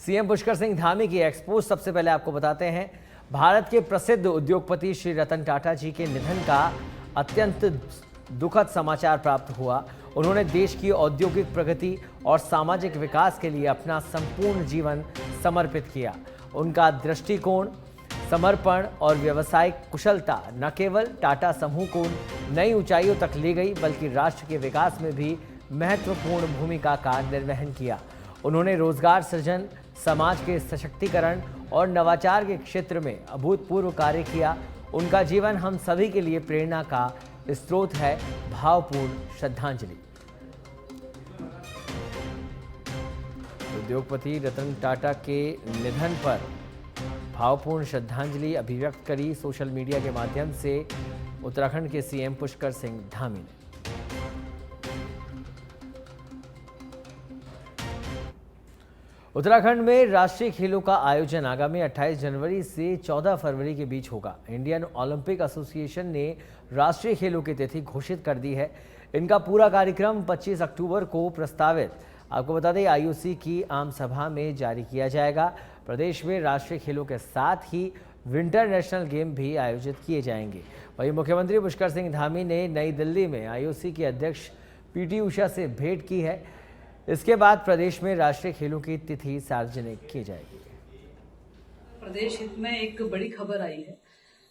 CM Pushkar Singh Dhami की expose सबसे पहले आपको बताते हैं। भारत के प्रसिद्ध उद्योगपति श्री रतन टाटा जी के निधन का अत्यंत दुखद समाचार प्राप्त हुआ। उन्होंने देश की औद्योगिक प्रगति और सामाजिक विकास के लिए अपना संपूर्ण जीवन समर्पित किया। उनका दृष्टिकोण, समर्पण और व्यावसायिक कुशलता न केवल टाटा समूह को नई ऊंचाइयों तक ले गई, बल्कि राष्ट्र के विकास में भी महत्वपूर्ण भूमिका का निर्वहन किया। उन्होंने रोजगार सृजन, समाज के सशक्तिकरण और नवाचार के क्षेत्र में अभूतपूर्व कार्य किया। उनका जीवन हम सभी के लिए प्रेरणा का स्रोत है। भावपूर्ण श्रद्धांजलि। उद्योगपति रतन टाटा के निधन पर भावपूर्ण श्रद्धांजलि अभिव्यक्त करी सोशल मीडिया के माध्यम से उत्तराखंड के सीएम पुष्कर सिंह धामी ने। उत्तराखंड में राष्ट्रीय खेलों का आयोजन आगामी 28 जनवरी से 14 फरवरी के बीच होगा। इंडियन ओलंपिक एसोसिएशन ने राष्ट्रीय खेलों की तिथि घोषित कर दी है। इनका पूरा कार्यक्रम 25 अक्टूबर को प्रस्तावित, आपको बता दें, आईओसी की आम सभा में जारी किया जाएगा। प्रदेश में राष्ट्रीय खेलों के साथ ही विंटर नेशनल गेम भी आयोजित किए जाएंगे। वहीं मुख्यमंत्री पुष्कर सिंह धामी ने नई दिल्ली में आईओसी के अध्यक्ष पीटी उषा से भेंट की है। इसके बाद प्रदेश में राष्ट्रीय खेलों की तिथि सार्वजनिक की जाएगी। प्रदेश हित में एक बड़ी खबर आई है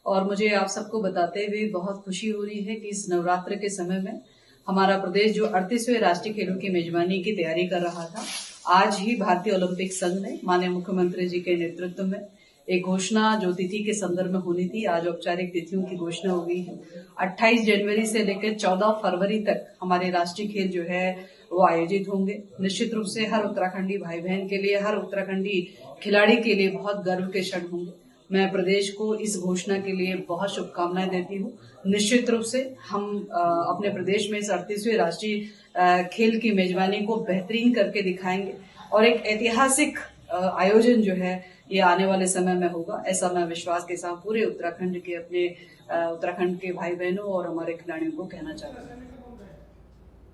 और मुझे आप सबको बताते हुए बहुत खुशी हो रही है कि इस नवरात्र के समय में हमारा प्रदेश जो 38वें राष्ट्रीय खेलों की मेजबानी की तैयारी कर रहा था, आज ही भारतीय ओलंपिक संघ ने माननीय मुख्यमंत्री जी के नेतृत्व में एक घोषणा जो तिथि के संदर्भ में होनी थी, आज औपचारिक तिथियों की घोषणा हो गई है। 28 जनवरी से लेकर 14 फरवरी तक हमारे राष्ट्रीय खेल जो है वो आयोजित होंगे। निश्चित रूप से हर उत्तराखंडी भाई बहन के लिए, हर उत्तराखंडी खिलाड़ी के लिए बहुत गर्व के क्षण होंगे। मैं प्रदेश को इस घोषणा के लिए बहुत शुभकामनाएं देती हूँ। निश्चित रूप से हम अपने प्रदेश में इस 38वें राष्ट्रीय खेल की मेजबानी को बेहतरीन करके दिखाएंगे और एक ऐतिहासिक आयोजन जो है ये आने वाले समय में होगा, ऐसा मैं विश्वास के साथ पूरे उत्तराखंड के उत्तराखंड के भाई बहनों और हमारे खिलाड़ियों को कहना चाहता हूँ।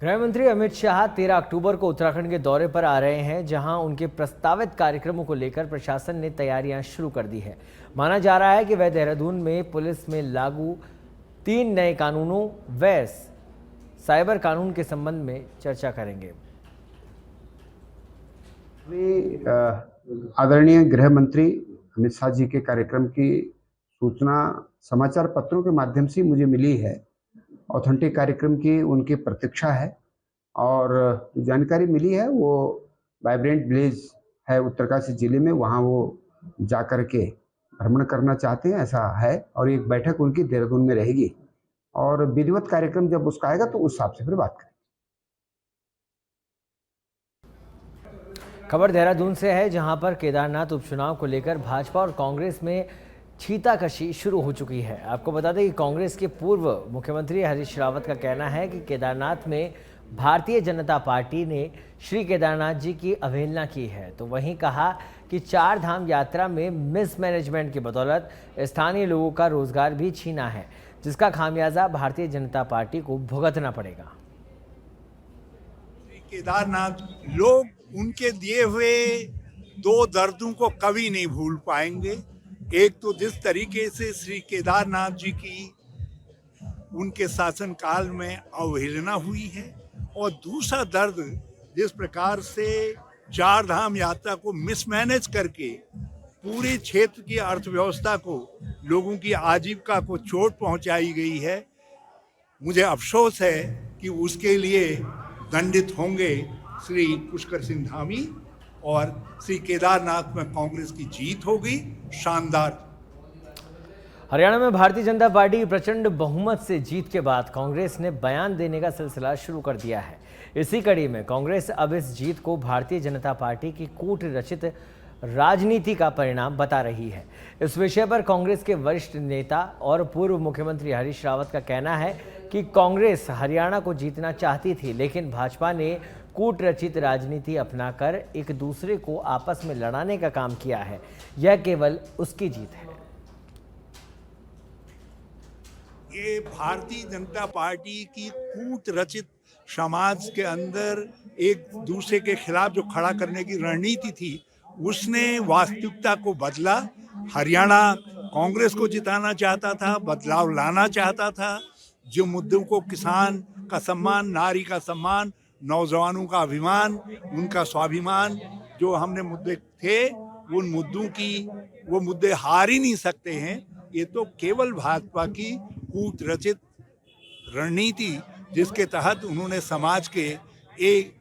गृह मंत्री अमित शाह 13 अक्टूबर को उत्तराखंड के दौरे पर आ रहे हैं, जहां उनके प्रस्तावित कार्यक्रमों को लेकर प्रशासन ने तैयारियां शुरू कर दी है। माना जा रहा है कि वह देहरादून में पुलिस में लागू 3 नए कानूनों व साइबर कानून के संबंध में चर्चा करेंगे। आदरणीय गृह मंत्री अमित शाह जी के कार्यक्रम की सूचना समाचार पत्रों के माध्यम से मुझे मिली है। ऑथेंटिक कार्यक्रम की उनकी प्रतीक्षा है और जानकारी मिली है वो वाइब्रेंट विलेज है उत्तरकाशी जिले में, वहाँ वो जा कर के भ्रमण करना चाहते हैं, ऐसा है। और एक बैठक उनकी देहरादून में रहेगी और विधिवत कार्यक्रम जब उसका आएगा तो उस हिसाब से फिर बात करेंगे। खबर देहरादून से है, जहां पर केदारनाथ उपचुनाव को लेकर भाजपा और कांग्रेस में छींटाकशी शुरू हो चुकी है। आपको बता दें कि कांग्रेस के पूर्व मुख्यमंत्री हरीश रावत का कहना है कि केदारनाथ में भारतीय जनता पार्टी ने श्री केदारनाथ जी की अवहेलना की है। तो वहीं कहा कि 4 धाम यात्रा में मिसमैनेजमेंट की बदौलत स्थानीय लोगों का रोजगार भी छीना है, जिसका खामियाजा भारतीय जनता पार्टी को भुगतना पड़ेगा। श्री केदारनाथ लोग उनके दिए हुए 2 दर्दों को कभी नहीं भूल पाएंगे। एक तो जिस तरीके से श्री केदारनाथ जी की उनके शासनकाल में अवहेलना हुई है, और दूसरा दर्द जिस प्रकार से 4 धाम यात्रा को मिसमैनेज करके पूरे क्षेत्र की अर्थव्यवस्था को, लोगों की आजीविका को चोट पहुंचाई गई है। मुझे अफसोस है कि उसके लिए दंडित होंगे श्री पुष्कर सिंह धामी और श्री केदारनाथ में कांग्रेस की जीत होगी, शानदार। हरियाणा में भारतीय जनता पार्टी की प्रचंड बहुमत से जीत के बाद कांग्रेस ने बयान देने का सिलसिला शुरू कर दिया है। इसी कड़ी में कांग्रेस अब इस जीत को भारतीय जनता पार्टी की कूट रचित राजनीति का परिणाम बता रही है। इस विषय पर कांग्रेस के वरिष्ठ नेता और पूर्व मुख्यमंत्री हरीश रावत का कहना है कि कांग्रेस हरियाणा को जीतना चाहती थी, लेकिन भाजपा ने कूट रचित राजनीति अपनाकर एक दूसरे को आपस में लड़ाने का काम किया है। यह केवल उसकी जीत है। ये भारतीय जनता पार्टी की कूट रचित समाज के अंदर एक दूसरे के खिलाफ जो खड़ा करने की रणनीति थी, उसने वास्तविकता को बदला। हरियाणा कांग्रेस को जिताना चाहता था, बदलाव लाना चाहता था। जो मुद्दों को किसान का सम्मान, नारी का सम्मान, नौजवानों का अभिमान, उनका स्वाभिमान, जो हमने मुद्दे थे, उन मुद्दों की वो मुद्दे हार ही नहीं सकते हैं। ये तो केवल भाजपा की कूट रचित रणनीति, जिसके तहत उन्होंने समाज के एक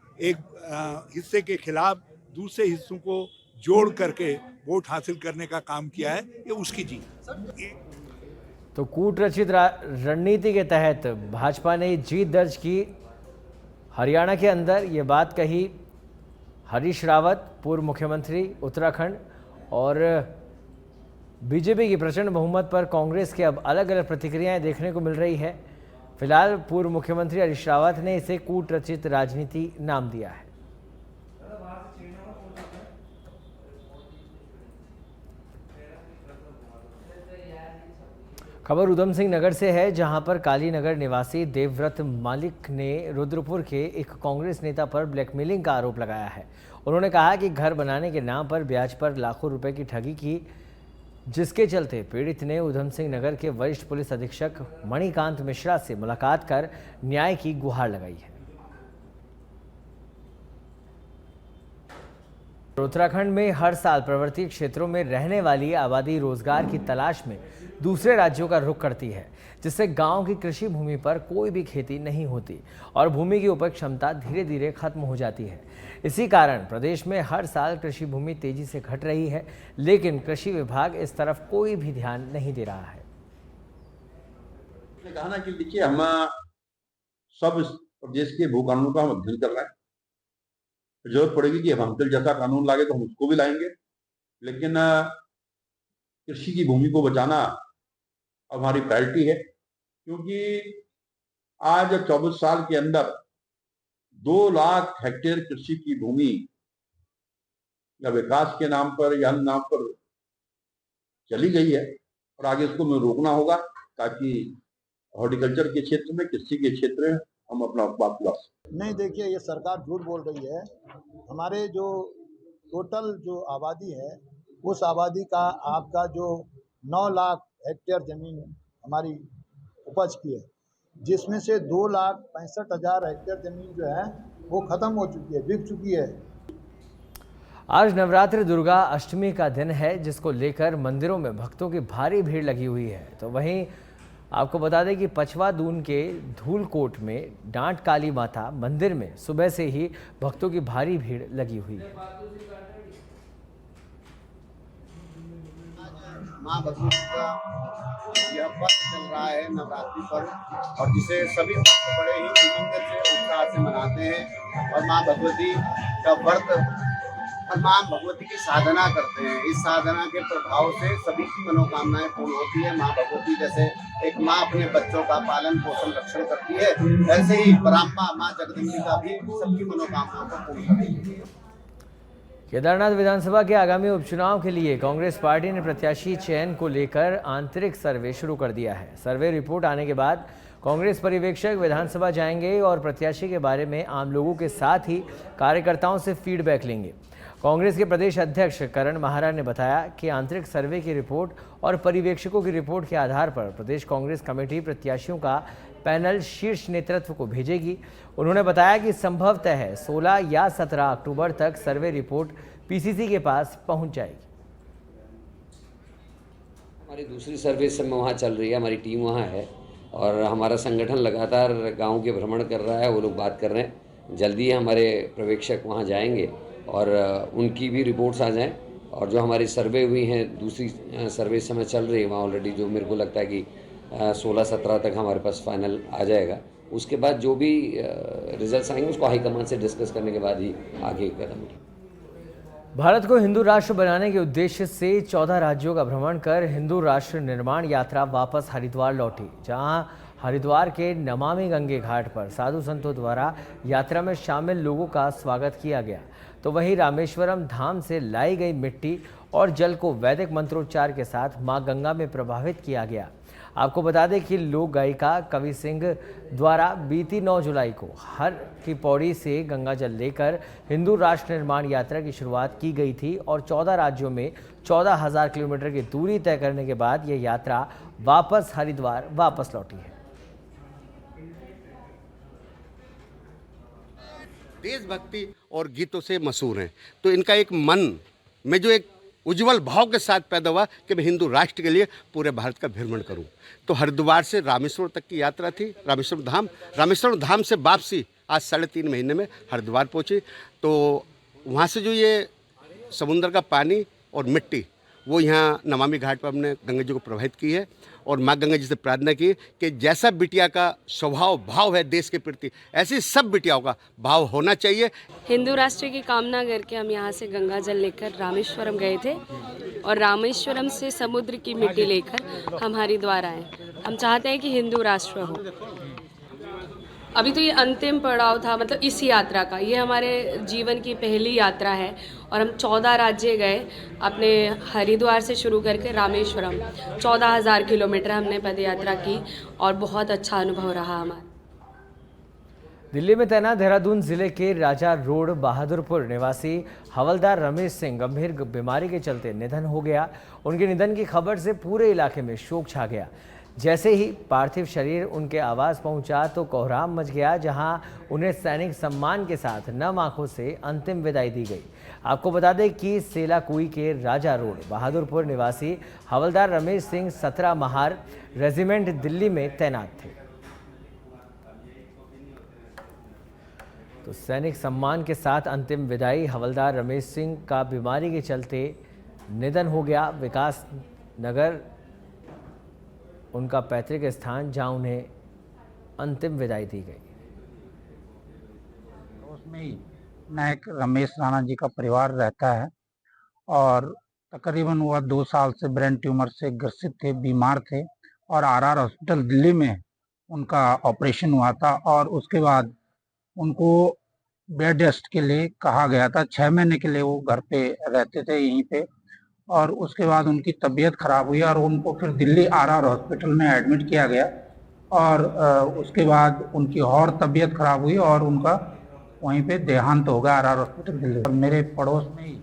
हिस्से के खिलाफ दूसरे हिस्सों को जोड़ करके वोट हासिल करने का काम किया है, ये उसकी जीत। तो कूट रचित रणनीति के तहत भाजपा ने जीत दर्ज की हरियाणा के अंदर। ये बात कही हरीश रावत, पूर्व मुख्यमंत्री उत्तराखंड। और बीजेपी की प्रचंड बहुमत पर कांग्रेस के अब अलग अलग प्रतिक्रियाएं देखने को मिल रही है। फिलहाल पूर्व मुख्यमंत्री हरीश रावत ने इसे कूट रचित राजनीति नाम दिया है। खबर उधम सिंह नगर से है, जहां पर काली नगर निवासी देवव्रत मालिक ने रुद्रपुर के एक कांग्रेस नेता पर ब्लैकमेलिंग का आरोप लगाया है। उन्होंने कहा कि घर बनाने के नाम पर ब्याज पर लाखों रुपए की ठगी की, जिसके चलते पीड़ित ने उधम सिंह नगर के वरिष्ठ पुलिस अधीक्षक मणिकांत मिश्रा से मुलाकात कर न्याय की गुहार लगाई है। उत्तराखंड में हर साल प्रवर्ती क्षेत्रों में रहने वाली आबादी रोजगार की तलाश में दूसरे राज्यों का रुख करती है, जिससे गांव की कृषि भूमि पर कोई भी खेती नहीं होती और भूमि की उपज क्षमता धीरे धीरे खत्म हो जाती है। इसी कारण प्रदेश में हर साल कृषि भूमि तेजी से घट रही है, लेकिन कृषि विभाग इस तरफ कोई भी ध्यान नहीं दे रहा है। कहा ना कि देखिए, हम सब प्रदेश के भू कानून का हम अध्ययन कर रहे हैं। जरूरत पड़ेगी कि हमसे जैसा कानून लागे तो हम उसको भी लाएंगे, लेकिन कृषि की भूमि को बचाना हमारी प्रायोरिटी है, क्योंकि आज 24 साल के अंदर 2 लाख हेक्टेयर कृषि की भूमि या विकास के नाम पर या अन्य नाम पर चली गई है, और आगे इसको हमें रोकना होगा, ताकि हॉर्टिकल्चर के क्षेत्र में, कृषि के क्षेत्र में हम अपना उत्पाद ला सकें। नहीं, देखिए, ये सरकार झूठ बोल रही है। हमारे जो टोटल जो आबादी है, उस आबादी का आपका जो 9 लाख हेक्टेयर जमीन हमारी उपज की है, जिसमें से 2,65,000 हेक्टेयर जमीन जो है वो खत्म हो चुकी है, बिक चुकी है। आज नवरात्रि दुर्गा अष्टमी का दिन है, जिसको लेकर मंदिरों में भक्तों की भारी भीड़ लगी हुई है। तो वहीं आपको बता दें कि पचवा दून के धूलकोट में डांट काली माता मंदिर में सुबह से ही भक्तों की भारी भीड़ लगी हुई है। माँ भगवती का यह पर्व चल रहा है, नवरात्रि पर्व, और जिसे सभी भक्त बड़े ही उमंग से, उत्साह से मनाते हैं और माँ भगवती का व्रत और माँ भगवती की साधना करते हैं। इस साधना के प्रभाव से सभी की मनोकामनाएं पूर्ण होती है। माँ भगवती जैसे एक माँ अपने बच्चों का पालन पोषण रक्षण करती है, ऐसे ही पराम्बा माँ जगदम्बिका भी सबकी मनोकामनाओं को पूर्ण करती है। केदारनाथ विधानसभा के आगामी उपचुनाव के लिए कांग्रेस पार्टी ने प्रत्याशी चयन को लेकर आंतरिक सर्वे शुरू कर दिया है। सर्वे रिपोर्ट आने के बाद कांग्रेस पर्यवेक्षक विधानसभा जाएंगे और प्रत्याशी के बारे में आम लोगों के साथ ही कार्यकर्ताओं से फीडबैक लेंगे। कांग्रेस के प्रदेश अध्यक्ष करण माहरा ने बताया कि आंतरिक सर्वे की रिपोर्ट और पर्यवेक्षकों की रिपोर्ट के आधार पर प्रदेश कांग्रेस कमेटी प्रत्याशियों का पैनल शीर्ष नेतृत्व को भेजेगी। उन्होंने बताया कि संभवतः 16 या 17 अक्टूबर तक सर्वे रिपोर्ट पीसीसी के पास पहुंच जाएगी। हमारी दूसरी सर्वे इस समय वहाँ चल रही है, हमारी टीम वहाँ है और हमारा संगठन लगातार गांव के भ्रमण कर रहा है। वो लोग बात कर रहे हैं, जल्दी हमारे पर्यवेक्षक वहाँ जाएंगे और उनकी भी रिपोर्ट्स आ जाएं। और जो हमारी सर्वे हुई हैं, दूसरी सर्वे इस समय चल रही है वहाँ ऑलरेडी, जो मेरे को लगता है कि 16-17 तक हमारे पास फाइनल आ जाएगा। उसके बाद जो भी रिजल्ट्स आएंगे उसको हाईकमान से डिस्कस करने के बाद ही आगे कदम उठेंगे। भारत को हिंदू राष्ट्र बनाने के उद्देश्य से 14 राज्यों का भ्रमण कर हिंदू राष्ट्र निर्माण यात्रा वापस हरिद्वार लौटी, जहां हरिद्वार के नमामि गंगे घाट पर साधु संतों द्वारा यात्रा में शामिल लोगों का स्वागत किया गया। तो वहीं रामेश्वरम धाम से लाई गई मिट्टी और जल को वैदिक मंत्रोच्चार के साथ मां गंगा में प्रवाहित किया गया। आपको बता दें कि लोक गायिका कवि सिंह द्वारा बीती 9 जुलाई को हर की पौड़ी से गंगा जल लेकर हिंदू राष्ट्र निर्माण यात्रा की शुरुआत की गई थी और 14 राज्यों में 14,000 किलोमीटर की दूरी तय करने के बाद यह यात्रा वापस हरिद्वार वापस लौटी है। देशभक्ति और गीतों से मशहूर हैं, तो इनका एक मन में जो एक उज्जवल भाव के साथ पैदा हुआ कि मैं हिंदू राष्ट्र के लिए पूरे भारत का भ्रमण करूं। तो हरिद्वार से रामेश्वरम तक की यात्रा थी, रामेश्वरम धाम से वापसी आज 3.5 महीने में हरिद्वार पहुंची। तो वहाँ से जो ये समुद्र का पानी और मिट्टी वो यहाँ नमामि घाट पर हमने गंगा जी को प्रवाहित की है और माँ गंगा जी से प्रार्थना की कि जैसा बिटिया का स्वभाव भाव है देश के प्रति, ऐसी सब बिटियाओं का भाव होना चाहिए। हिंदू राष्ट्र की कामना करके हम यहाँ से गंगा जल लेकर रामेश्वरम गए थे और रामेश्वरम से समुद्र की मिट्टी लेकर हम हरिद्वार आए। हम चाहते हैं कि हिंदू राष्ट्र हो। अभी तो ये अंतिम पड़ाव था, मतलब इस यात्रा का, ये हमारे जीवन की पहली यात्रा है और हम 14 राज्य गए अपने हरिद्वार से शुरू करके रामेश्वरम। 14,000 किलोमीटर हमने पद यात्रा की और बहुत अच्छा अनुभव रहा हमारा। दिल्ली में तैनात देहरादून जिले के राजा रोड बहादुरपुर निवासी हवलदार रमेश सिंह गंभीर बीमारी के चलते निधन हो गया। उनके निधन की खबर से पूरे इलाके में शोक छा गया। जैसे ही पार्थिव शरीर उनके आवास पहुंचा तो कोहराम मच गया, जहां उन्हें सैनिक सम्मान के साथ नम आंखों से अंतिम विदाई दी गई। आपको बता दें कि सेलाकुई के राजा रोड बहादुरपुर निवासी हवलदार रमेश सिंह 17 महार रेजिमेंट दिल्ली में तैनात थे। तो सैनिक सम्मान के साथ अंतिम विदाई। हवलदार रमेश सिंह का बीमारी के चलते निधन हो गया। विकास नगर उनका पैतृक स्थान, जहां उन्हें अंतिम विदाई दी गई। उसमें ही नायक रमेश राणा जी का परिवार रहता है और तकरीबन वह 2 साल से ब्रेन ट्यूमर से ग्रसित थे, बीमार थे और आरआर हॉस्पिटल दिल्ली में उनका ऑपरेशन हुआ था और उसके बाद उनको बेड रेस्ट के लिए कहा गया था। 6 महीने के लिए वो घर पे रहते थे यहीं पे और उसके बाद उनकी तबीयत खराब हुई और उनको फिर दिल्ली आरआर हॉस्पिटल में एडमिट किया गया और उसके बाद उनकी और तबीयत खराब हुई और उनका वहीं पे देहांत हो गया आरआर हॉस्पिटल दिल्ली। मेरे पड़ोस में ही